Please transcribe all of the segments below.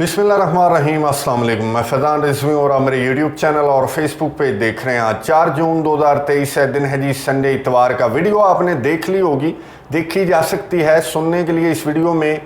बिस्मिल्लाहिर्रहमानिर्रहीम, अस्सलाम वालेकुम। मैं फैज़ान रिजवी और आप मेरे यूट्यूब चैनल और फेसबुक पे देख रहे हैं। आज 4 जून 2023 है, दिन है जी संडे, इतवार का। वीडियो आपने देख ली होगी, देखी जा सकती है। सुनने के लिए इस वीडियो में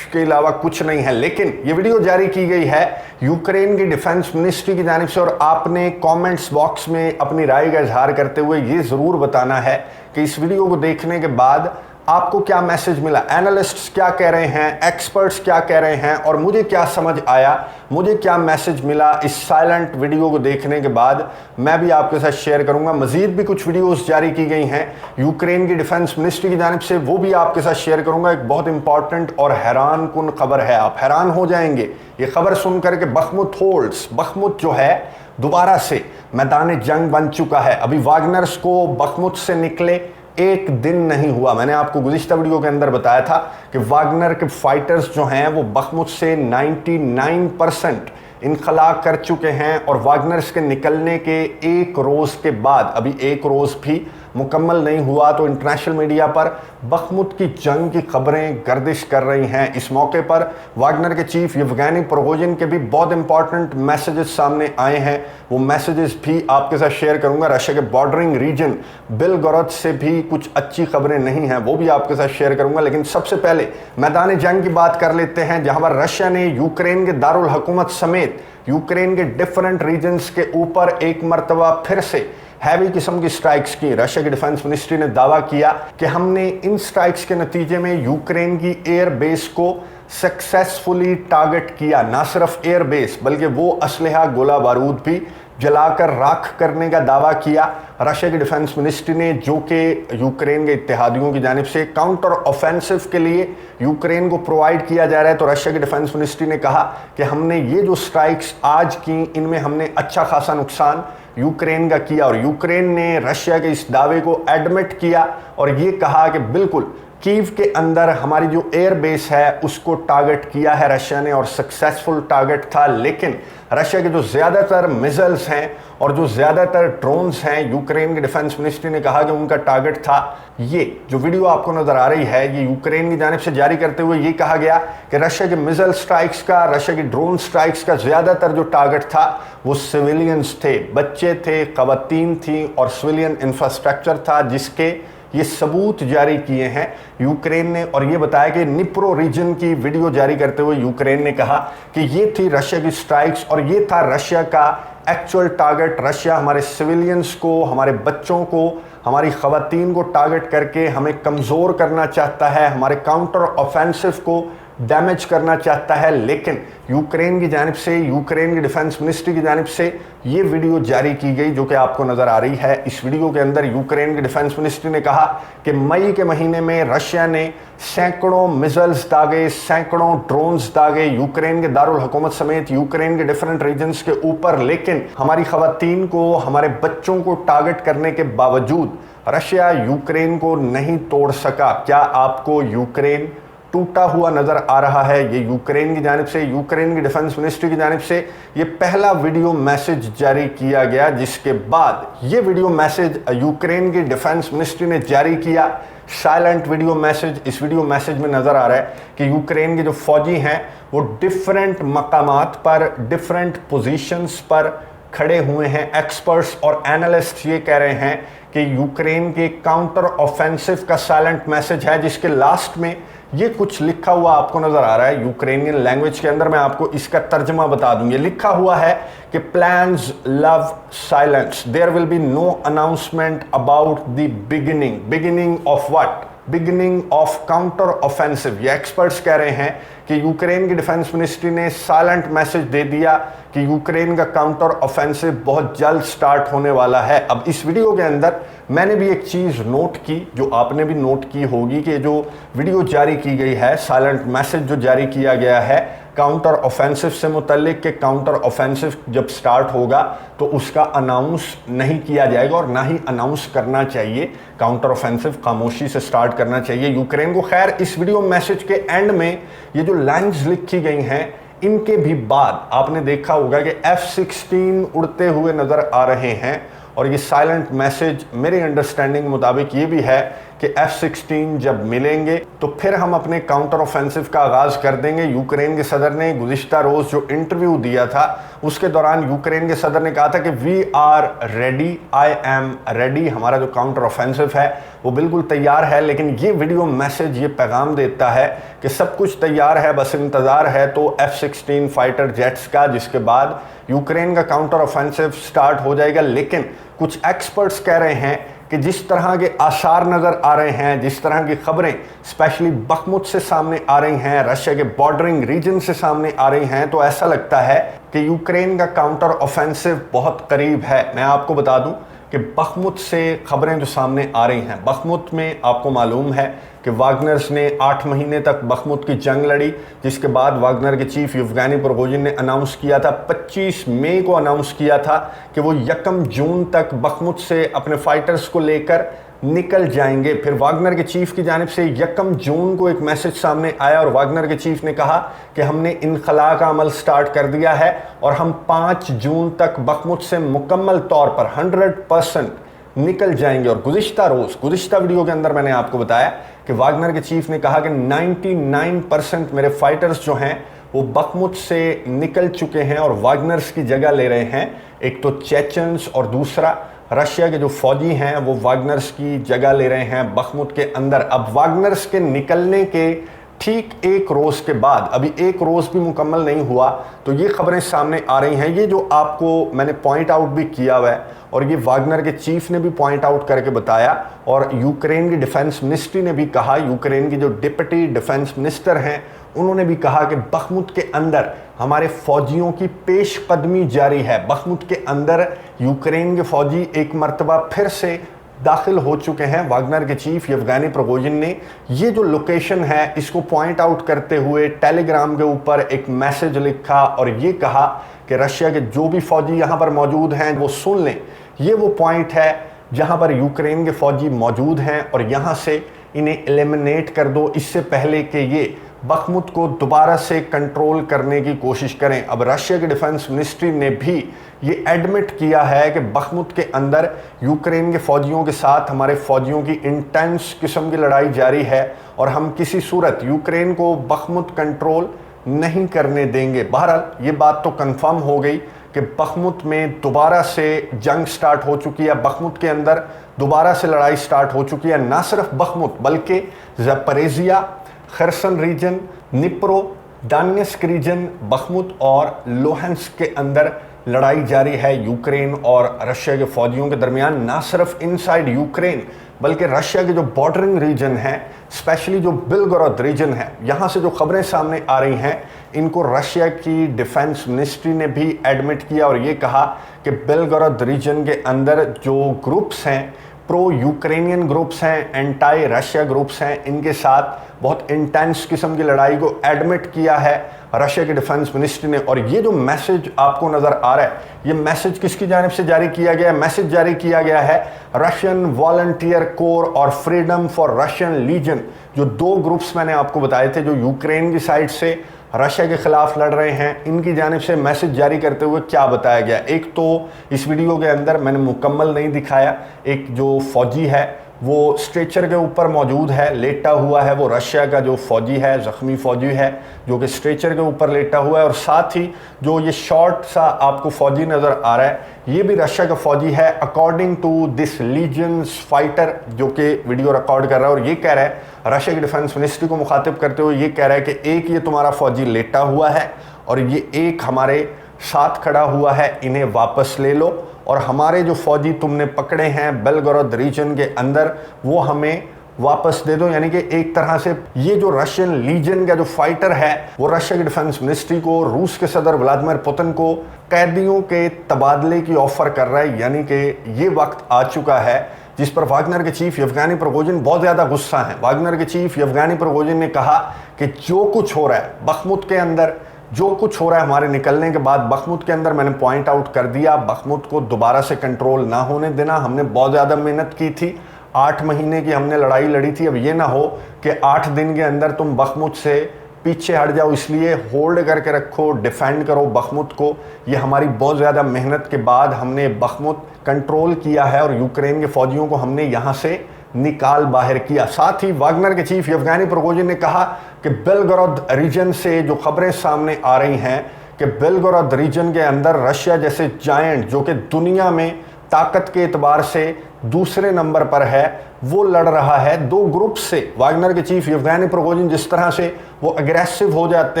के अलावा कुछ नहीं है, लेकिन ये वीडियो जारी की गई है यूक्रेन की डिफेंस मिनिस्ट्री की जानिब से और आपने कमेंट्स बॉक्स में अपनी राय का इजहार करते हुए ये ज़रूर बताना है कि इस वीडियो को देखने के बाद आपको क्या मैसेज मिला, एनालिस्ट्स क्या कह रहे हैं, एक्सपर्ट्स क्या कह रहे हैं और मुझे क्या समझ आया, मुझे क्या मैसेज मिला इस साइलेंट वीडियो को देखने के बाद, मैं भी आपके साथ शेयर करूंगा। मजीद भी कुछ वीडियोस जारी की गई हैं यूक्रेन की डिफेंस मिनिस्ट्री की जानिब से, वो भी आपके साथ शेयर करूंगा। एक बहुत इंपॉर्टेंट और हैरान कुन खबर है, आप हैरान हो जाएंगे ये खबर सुनकर के। बखमुत जो है दोबारा से मैदान जंग बन चुका है। अभी वागनर्स को बखमुत से निकले एक दिन नहीं हुआ। मैंने आपको गुज़िश्ता वीडियो के अंदर बताया था कि वागनर के फाइटर्स जो हैं वो बखमुत से 99% इनखला कर चुके हैं और वागनर्स के निकलने के एक रोज़ के बाद, अभी एक रोज़ भी मुकम्मल नहीं हुआ तो इंटरनेशनल मीडिया पर बखमुत की जंग की खबरें गर्दिश कर रही हैं। इस मौके पर वागनर के चीफ येवगेनी प्रिगोजिन के भी बहुत इंपॉर्टेंट मैसेजेस सामने आए हैं। वो मैसेजेस भी आपके साथ शेयर करूंगा। रशिया के बॉर्डरिंग रीजन बेलगोरोद से भी कुछ अच्छी खबरें नहीं हैं, वो भी आपके साथ शेयर करूंगा। लेकिन सबसे पहले मैदान जंग की बात कर लेते हैं, जहां पर रशिया ने यूक्रेन के दारुल हुकूमत समेत यूक्रेन के डिफरेंट रीजन्स के ऊपर एक मरतबा फिर से हैवी किस्म की स्ट्राइक्स की। रशिया की डिफेंस मिनिस्ट्री ने दावा किया कि हमने इन स्ट्राइक्स के नतीजे में यूक्रेन की एयर बेस को सक्सेसफुली टारगेट किया। ना सिर्फ एयर बेस बल्कि वो असलहा गोला बारूद भी जलाकर राख करने का दावा किया रशिया की डिफेंस मिनिस्ट्री ने, जो कि यूक्रेन के इत्तेहादियों की जानिब से काउंटर ऑफेंसिव के लिए यूक्रेन को प्रोवाइड किया जा रहा है। तो रशिया की डिफेंस मिनिस्ट्री ने कहा कि हमने ये जो स्ट्राइक्स आज की, इनमें हमने अच्छा खासा नुकसान यूक्रेन का किया और यूक्रेन ने रशिया के इस दावे को एडमिट किया और ये कहा कि बिल्कुल कीव के अंदर हमारी जो एयर बेस है उसको टारगेट किया है रशिया ने और सक्सेसफुल टारगेट था। लेकिन रशिया के जो ज़्यादातर मिसाइल्स हैं और जो ज़्यादातर ड्रोन्स हैं, यूक्रेन की डिफेंस मिनिस्ट्री ने कहा कि उनका टारगेट था ये जो वीडियो आपको नज़र आ रही है, ये यूक्रेन की जानिब से जारी करते हुए ये कहा गया कि रशिया के मिसाइल स्ट्राइक्स का, रशिया की ड्रोन स्ट्राइक्स का ज़्यादातर जो टारगेट था वो सिविलियंस थे, बच्चे थे, ख़वातीन थी और सिविलियन इंफ्रास्ट्रक्चर था, जिसके ये सबूत जारी किए हैं यूक्रेन ने। और ये बताया कि निप्रो रीजन की वीडियो जारी करते हुए यूक्रेन ने कहा कि ये थी रशिया की स्ट्राइक्स और ये था रशिया का एक्चुअल टारगेट। रशिया हमारे सिविलियंस को, हमारे बच्चों को, हमारी ख़वातीन को टारगेट करके हमें कमज़ोर करना चाहता है, हमारे काउंटर ऑफेंसिव को डैमेज करना चाहता है। लेकिन यूक्रेन की जानिब से, यूक्रेन की डिफेंस मिनिस्ट्री की जानिब से ये वीडियो जारी की गई जो कि आपको नज़र आ रही है। इस वीडियो के अंदर यूक्रेन की डिफेंस मिनिस्ट्री ने कहा कि मई के महीने में रशिया ने सैकड़ों मिसाइल्स दागे, सैकड़ों ड्रोन्स दागे यूक्रेन के दारुल हुकूमत समेत यूक्रेन के डिफरेंट रीजन्स के ऊपर, लेकिन हमारी ख़वातीन को, हमारे बच्चों को टारगेट करने के बावजूद रशिया यूक्रेन को नहीं तोड़ सका। क्या आपको यूक्रेन टूटा हुआ नज़र आ रहा है? ये यूक्रेन की जानिब से, यूक्रेन की डिफेंस मिनिस्ट्री की जानिब से ये पहला वीडियो मैसेज जारी किया गया, जिसके बाद ये वीडियो मैसेज यूक्रेन की डिफेंस मिनिस्ट्री ने जारी किया। Silent video message. इस वीडियो मैसेज में नज़र आ रहा है कि यूक्रेन के जो फौजी हैं वो डिफरेंट मकामात पर, डिफरेंट पोजीशंस पर खड़े हुए हैं। एक्सपर्ट्स और एनालिस्ट ये कह रहे हैं कि यूक्रेन के काउंटर ऑफेंसिव का साइलेंट मैसेज है, जिसके लास्ट में ये कुछ लिखा हुआ आपको नजर आ रहा है यूक्रेनियन लैंग्वेज के अंदर। मैं आपको इसका तर्जमा बता दूं। ये लिखा हुआ है कि plans love silence, there will be no announcement about the beginning of what, beginning of counter offensive. ये एक्सपर्ट्स कह रहे हैं कि यूक्रेन की डिफेंस मिनिस्ट्री ने साइलेंट मैसेज दे दिया कि यूक्रेन का काउंटर ऑफेंसिव बहुत जल्द स्टार्ट होने वाला है। अब इस वीडियो के अंदर मैंने भी एक चीज़ नोट की, जो आपने भी नोट की होगी, कि जो वीडियो जारी की गई है, साइलेंट मैसेज जो जारी किया गया है काउंटर ऑफेंसिव से मुतल्लिक, के काउंटर ऑफेंसिव जब स्टार्ट होगा तो उसका अनाउंस नहीं किया जाएगा और ना ही अनाउंस करना चाहिए। काउंटर ऑफेंसिव खामोशी से स्टार्ट करना चाहिए यूक्रेन को। खैर, इस वीडियो मैसेज के एंड में ये जो लाइन्स लिखी गई हैं, इनके भी बाद आपने देखा होगा कि F-16 उड़ते हुए नज़र आ रहे हैं और ये साइलेंट मैसेज मेरे अंडरस्टैंडिंग के मुताबिक ये भी है कि F-16 जब मिलेंगे तो फिर हम अपने काउंटर ऑफेंसिव का आगाज़ कर देंगे। यूक्रेन के सदर ने गुज़िश्ता रोज़ जो इंटरव्यू दिया था उसके दौरान यूक्रेन के सदर ने कहा था कि we are ready, I am ready, हमारा जो काउंटर ऑफेंसिव है वो बिल्कुल तैयार है। लेकिन ये वीडियो मैसेज, ये पैगाम देता है कि सब कुछ तैयार है, बस इंतज़ार है तो F-16 फाइटर जेट्स का, जिसके बाद यूक्रेन का काउंटर ऑफेंसिव स्टार्ट हो जाएगा। लेकिन कुछ एक्सपर्ट्स कह रहे हैं कि जिस तरह के आसार नज़र आ रहे हैं, जिस तरह की खबरें स्पेशली बखमुत से सामने आ रही हैं, रशिया के बॉर्डरिंग रीजन से सामने आ रही हैं, तो ऐसा लगता है कि यूक्रेन का काउंटर ऑफेंसिव बहुत करीब है। मैं आपको बता दूं कि बखमुत से खबरें जो सामने आ रही हैं, बखमुत में आपको मालूम है कि वागनर्स ने 8 महीने तक बखमुत की जंग लड़ी, जिसके बाद वागनर के चीफ येवगेनी प्रिगोजिन ने अनाउंस किया था, 25 मई को अनाउंस किया था कि वो 1 जून तक बखमुत से अपने फाइटर्स को लेकर निकल जाएंगे। फिर वागनर के चीफ की जानिब से 1 जून को एक मैसेज सामने आया और वागनर के चीफ ने कहा कि हमने इनखला का अमल स्टार्ट कर दिया है और हम 5 जून तक बखमुत से मुकम्मल तौर पर 100% निकल जाएंगे। और गुज़िश्ता वीडियो के अंदर मैंने आपको बताया कि वागनर के चीफ ने कहा कि 99% मेरे फाइटर्स जो हैं वो बखमुत से निकल चुके हैं और वागनर्स की जगह ले रहे हैं। एक तो चेचन्स और दूसरा रशिया के जो फौजी हैं वो वागनर्स की जगह ले रहे हैं बखमुत के अंदर। अब वागनर्स के निकलने के ठीक 1 रोज़ के बाद, अभी 1 रोज़ भी मुकम्मल नहीं हुआ, तो ये खबरें सामने आ रही हैं। ये जो आपको मैंने पॉइंट आउट भी किया हुआ है और ये वागनर के चीफ ने भी पॉइंट आउट करके बताया और यूक्रेन की डिफेंस मिनिस्ट्री ने भी कहा, यूक्रेन की जो डिप्टी डिफेंस मिनिस्टर हैं उन्होंने भी कहा कि बखमुत के अंदर हमारे फौजियों की पेशकदमी जारी है। बखमुत के अंदर यूक्रेन के फौजी एक मरतबा फिर से दाखिल हो चुके हैं। वागनर के चीफ येवगेनी प्रिगोजिन ने ये जो लोकेशन है इसको पॉइंट आउट करते हुए टेलीग्राम के ऊपर एक मैसेज लिखा और ये कहा कि रशिया के जो भी फौजी यहाँ पर मौजूद हैं वो सुन लें, ये वो पॉइंट है जहाँ पर यूक्रेन के फौजी मौजूद हैं और यहाँ से इन्हें एलिमिनेट कर दो, इससे पहले कि ये बखमुत को दोबारा से कंट्रोल करने की कोशिश करें। अब रशिया के डिफेंस मिनिस्ट्री ने भी ये एडमिट किया है कि बखमुत के अंदर यूक्रेन के फौजियों के साथ हमारे फौजियों की इंटेंस किस्म की लड़ाई जारी है और हम किसी सूरत यूक्रेन को बखमुत कंट्रोल नहीं करने देंगे। बहरहाल ये बात तो कंफर्म हो गई कि बखमुत में दोबारा से जंग स्टार्ट हो चुकी है, बखमुत के अंदर दोबारा से लड़ाई स्टार्ट हो चुकी है। ना सिर्फ बखमुत बल्कि ज़परेजिया, खरसन रीजन, निप्रो, दानियस्क रीजन, बखमुत और लोहांस्क के अंदर लड़ाई जारी है यूक्रेन और रशिया के फौजियों के दरमियान। ना सिर्फ इनसाइड यूक्रेन बल्कि रशिया के जो बॉर्डरिंग रीजन है, स्पेशली जो बेलगोरोद रीजन है, यहाँ से जो खबरें सामने आ रही हैं इनको रशिया की डिफेंस मिनिस्ट्री ने भी एडमिट किया और ये कहा कि बेलगोरोद रीजन के अंदर जो ग्रुप्स हैं, प्रो यूक्रेनियन ग्रुप्स हैं, एंटाई रशिया ग्रुप्स हैं, इनके साथ बहुत इंटेंस किस्म की लड़ाई को एडमिट किया है रशिया के डिफेंस मिनिस्ट्री ने। और ये जो मैसेज आपको नज़र आ रहा है, ये मैसेज किसकी जानिब से जारी किया गया है? मैसेज जारी किया गया है रशियन वॉलंटियर कोर और फ्रीडम फॉर रशियन लीजन, जो 2 ग्रुप्स मैंने आपको बताए थे जो यूक्रेन की साइड से रशिया के खिलाफ लड़ रहे हैं, इनकी जानिब से मैसेज जारी करते हुए क्या बताया गया। एक तो इस वीडियो के अंदर मैंने मुकम्मल नहीं दिखाया, एक जो फौजी है वो स्ट्रेचर के ऊपर मौजूद है, लेटा हुआ है, वो रशिया का जो फौजी है, ज़ख्मी फौजी है जो कि स्ट्रेचर के ऊपर लेटा हुआ है। और साथ ही जो ये शॉर्ट सा आपको फौजी नज़र आ रहा है ये भी रशिया का फौजी है, according to this legions fighter जो कि वीडियो रिकॉर्ड कर रहा है। और ये कह रहा है, रशिया की डिफेंस मिनिस्ट्री को मुखातिब करते हुए ये कह रहा है कि एक ये तुम्हारा फौजी लेटा हुआ है और ये एक हमारे साथ खड़ा हुआ है, इन्हें वापस ले लो और हमारे जो फौजी तुमने पकड़े हैं बेलगोरोद रीजन के अंदर वो हमें वापस दे दो। यानी कि एक तरह से ये जो रशियन लीजन का जो फाइटर है वो रशिया की डिफेंस मिनिस्ट्री को, रूस के सदर व्लादिमीर पुतिन को कैदियों के तबादले की ऑफर कर रहा है। यानी कि ये वक्त आ चुका है जिस पर वागनर के चीफ येवगेनी प्रिगोजिन बहुत ज़्यादा गुस्सा हैं। वागनर के चीफ येवगेनी प्रिगोजिन ने कहा कि जो कुछ हो रहा है बखमुत के अंदर, जो कुछ हो रहा है हमारे निकलने के बाद बखमुत के अंदर, मैंने पॉइंट आउट कर दिया, बखमुत को दोबारा से कंट्रोल ना होने देना। हमने बहुत ज़्यादा मेहनत की थी, 8 महीने की हमने लड़ाई लड़ी थी। अब ये ना हो कि 8 दिन के अंदर तुम बखमुत से पीछे हट जाओ, इसलिए होल्ड करके रखो, डिफेंड करो बखमुत को। ये हमारी बहुत ज़्यादा मेहनत के बाद हमने बखमुत कंट्रोल किया है और यूक्रेन के फौजियों को हमने यहाँ से निकाल बाहर किया। साथ ही वागनर के चीफ येवगेनी प्रिगोजिन ने कहा कि बेलगोरोद रीजन से जो खबरें सामने आ रही हैं कि बेलगोरोद रीजन के अंदर रशिया जैसे जायंट जो कि दुनिया में ताकत के एतबार से दूसरे नंबर पर है, वो लड़ रहा है दो ग्रुप से। वागनर के चीफ येवगेनी प्रिगोजिन जिस तरह से वो अग्रेसिव हो जाते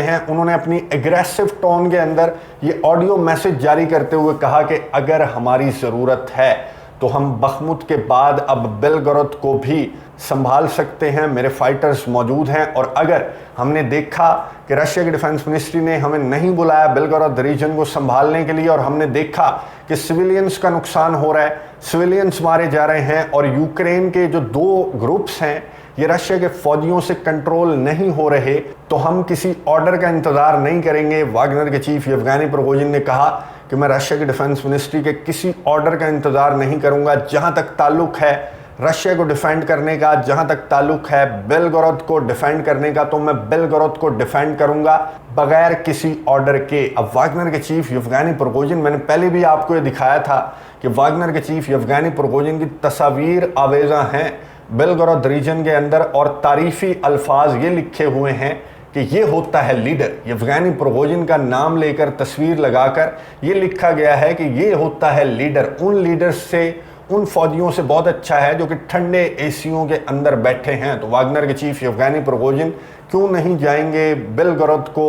हैं, उन्होंने अपनी अग्रेसिव टोन के अंदर ये ऑडियो मैसेज जारी करते हुए कहा कि अगर हमारी ज़रूरत है तो हम बखमुत के बाद अब बेलगोरोद को भी संभाल सकते हैं, मेरे फाइटर्स मौजूद हैं। और अगर हमने देखा कि रशिया की डिफेंस मिनिस्ट्री ने हमें नहीं बुलाया बेलगोरोद रीजन को संभालने के लिए, और हमने देखा कि सिविलियंस का नुकसान हो रहा है, सिविलियंस मारे जा रहे हैं, और यूक्रेन के जो दो ग्रुप्स हैं ये रशिया के फौजियों से कंट्रोल नहीं हो रहे, तो हम किसी ऑर्डर का इंतज़ार नहीं करेंगे। वागनर के चीफ येवगेनी प्रिगोजिन ने कहा कि मैं रशिया की डिफेंस मिनिस्ट्री के किसी ऑर्डर का इंतज़ार नहीं करूंगा। जहां तक ताल्लुक है रशिया को डिफेंड करने का, जहां तक ताल्लुक है बेलगोरोद को डिफेंड करने का, तो मैं बेलगोरोद को डिफेंड करूंगा बगैर किसी ऑर्डर के। अब वागनर के चीफ येवगेनी प्रिगोजिन, मैंने पहले भी आपको ये दिखाया था कि वागनर के चीफ येवगेनी प्रिगोजिन की तस्वीर आवेज़ा हैं बेलगोरोद रीजन के अंदर, और तारीफ़ी अल्फाज ये लिखे हुए हैं कि ये होता है लीडर। येवगेनी प्रिगोजिन का नाम लेकर तस्वीर लगाकर ये लिखा गया है कि ये होता है लीडर, उन लीडर्स से, उन फौजियों से बहुत अच्छा है जो कि ठंडे एसियों के अंदर बैठे हैं। तो वागनर के चीफ येवगेनी प्रिगोजिन क्यों नहीं जाएंगे बेलगोरोद को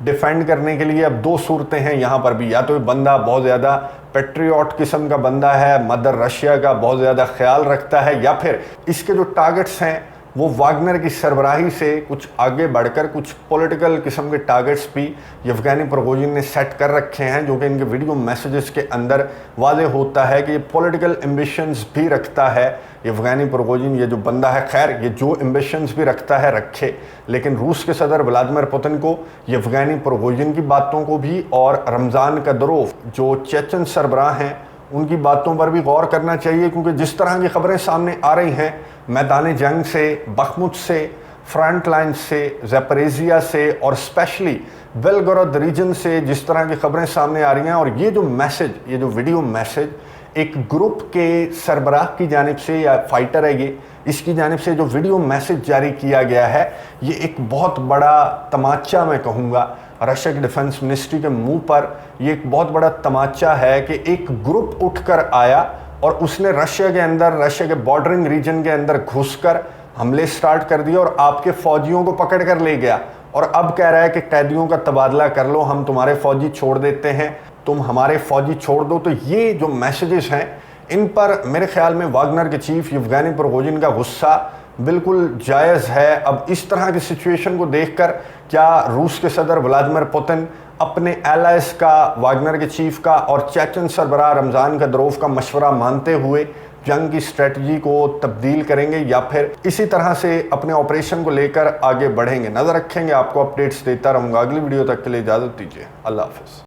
डिफेंड करने के लिए? अब दो सूरतें हैं यहाँ पर भी, या तो ये बंदा बहुत ज़्यादा पेट्रियट किस्म का बंदा है, मदर रशिया का बहुत ज़्यादा ख्याल रखता है, या फिर इसके जो टारगेट्स हैं वो वागनर की सरबराही से कुछ आगे बढ़कर कुछ पॉलिटिकल किस्म के टारगेट्स भी येवगेनी प्रिगोजिन ने सेट कर रखे हैं, जो कि इनके वीडियो मैसेजेस के अंदर वाज़ेह होता है कि ये पॉलिटिकल एम्बिशंस भी रखता है येवगेनी प्रिगोजिन। ये जो बंदा है, खैर ये जो एम्बिशंस भी रखता है रखे, लेकिन रूस के सदर व्लादिमीर पुतिन को येवगेनी प्रिगोजिन की बातों को भी और रमज़ान कदरोव जो चेचन सरबराह हैं उनकी बातों पर भी गौर करना चाहिए, क्योंकि जिस तरह की खबरें सामने आ रही हैं मैदान जंग से, बखमुत से, फ्रंट लाइन से, ज़ैपोरिज़िया से और स्पेशली बेलगोरोद रीजन से जिस तरह की खबरें सामने आ रही हैं, और ये जो मैसेज, ये जो वीडियो मैसेज एक ग्रुप के सरबराह की जानिब से या फाइटर है ये, इसकी जानिब से जो वीडियो मैसेज जारी किया गया है, ये एक बहुत बड़ा तमाचा मैं कहूँगा रशिया की डिफेंस मिनिस्ट्री के मुंह पर। ये एक बहुत बड़ा तमाचा है कि एक ग्रुप उठकर आया और उसने रशिया के अंदर, रशिया के बॉर्डरिंग रीजन के अंदर घुसकर हमले स्टार्ट कर दिए और आपके फौजियों को पकड़ कर ले गया, और अब कह रहा है कि कैदियों का तबादला कर लो, हम तुम्हारे फौजी छोड़ देते हैं, तुम हमारे फौजी छोड़ दो। तो ये जो मैसेजेस हैं इन पर मेरे ख्याल में वागनर के चीफ येवगेनी प्रिगोजिन का गुस्सा बिल्कुल जायज़ है। अब इस तरह की सिचुएशन को देखकर क्या रूस के सदर व्लादिमीर पुतिन अपने एलाइज का, वागनर के चीफ का और चेचन सरबराह रमज़ान कदरोव का मशवरा मानते हुए जंग की स्ट्रेटजी को तब्दील करेंगे, या फिर इसी तरह से अपने ऑपरेशन को लेकर आगे बढ़ेंगे? नज़र रखेंगे, आपको अपडेट्स देता रहूँगा। अगली वीडियो तक के लिए इजाज़त दीजिए। अल्लाह हाफ़िज़।